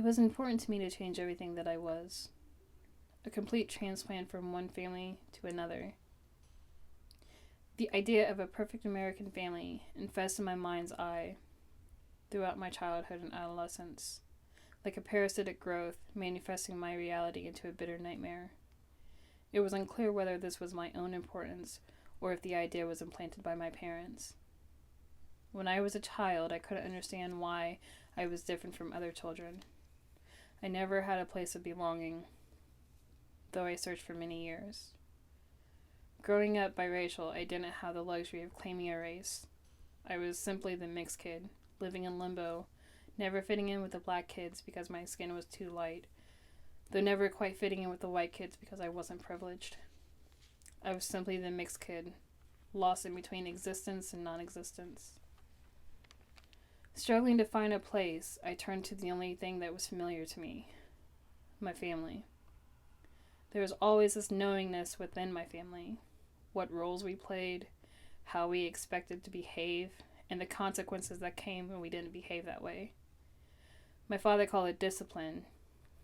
It was important to me to change everything that I was. A complete transplant from one family to another. The idea of a perfect American family infested my mind's eye throughout my childhood and adolescence, like a parasitic growth manifesting my reality into a bitter nightmare. It was unclear whether this was my own importance or if the idea was implanted by my parents. When I was a child, I couldn't understand why I was different from other children. I never had a place of belonging, though I searched for many years. Growing up biracial, I didn't have the luxury of claiming a race. I was simply the mixed kid, living in limbo, never fitting in with the black kids because my skin was too light, though never quite fitting in with the white kids because I wasn't privileged. I was simply the mixed kid, lost in between existence and non-existence. Struggling to find a place, I turned to the only thing that was familiar to me, my family. There was always this knowingness within my family, what roles we played, how we expected to behave, and the consequences that came when we didn't behave that way. My father called it discipline,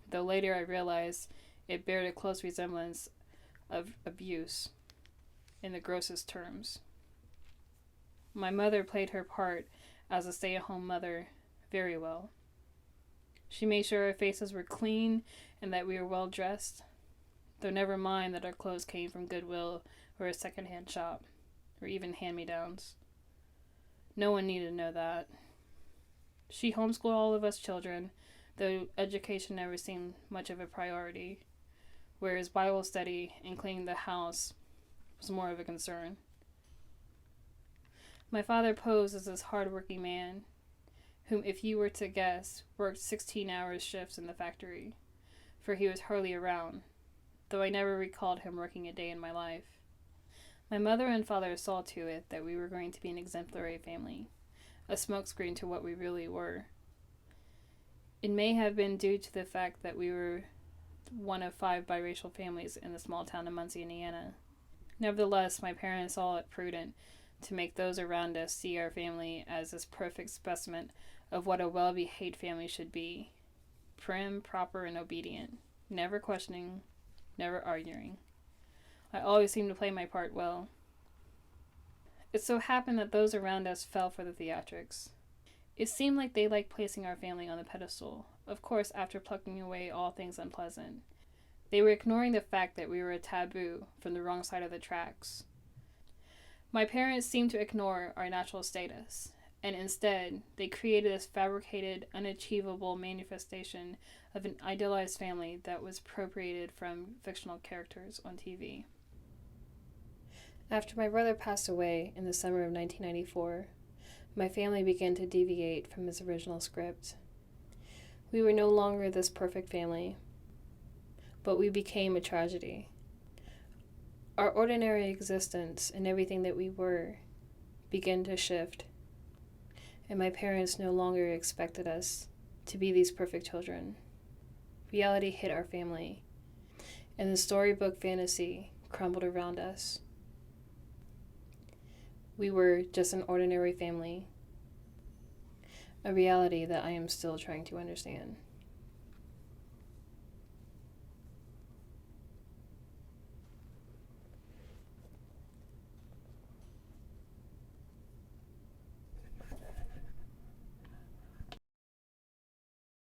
though later I realized it bared a close resemblance of abuse in the grossest terms. My mother played her part as a stay-at-home mother very well. She made sure our faces were clean and that we were well dressed, though never mind that our clothes came from Goodwill or a second-hand shop, or even hand-me-downs. No one needed to know that. She homeschooled all of us children, though education never seemed much of a priority, whereas Bible study and cleaning the house was more of a concern. My father posed as this hard-working man, whom, if you were to guess, worked 16-hour shifts in the factory, for he was hardly around, though I never recalled him working a day in my life. My mother and father saw to it that we were going to be an exemplary family, a smokescreen to what we really were. It may have been due to the fact that we were one of 5 biracial families in the small town of Muncie, Indiana. Nevertheless, my parents saw it prudent to make those around us see our family as this perfect specimen of what a well-behaved family should be. Prim, proper, and obedient. Never questioning, never arguing. I always seemed to play my part well. It so happened that those around us fell for the theatrics. It seemed like they liked placing our family on the pedestal, of course after plucking away all things unpleasant. They were ignoring the fact that we were a taboo from the wrong side of the tracks. My parents seemed to ignore our natural status, and instead, they created this fabricated, unachievable manifestation of an idealized family that was appropriated from fictional characters on TV. After my brother passed away in the summer of 1994, my family began to deviate from his original script. We were no longer this perfect family, but we became a tragedy. Our ordinary existence and everything that we were began to shift, and my parents no longer expected us to be these perfect children. Reality hit our family, and the storybook fantasy crumbled around us. We were just an ordinary family, a reality that I am still trying to understand.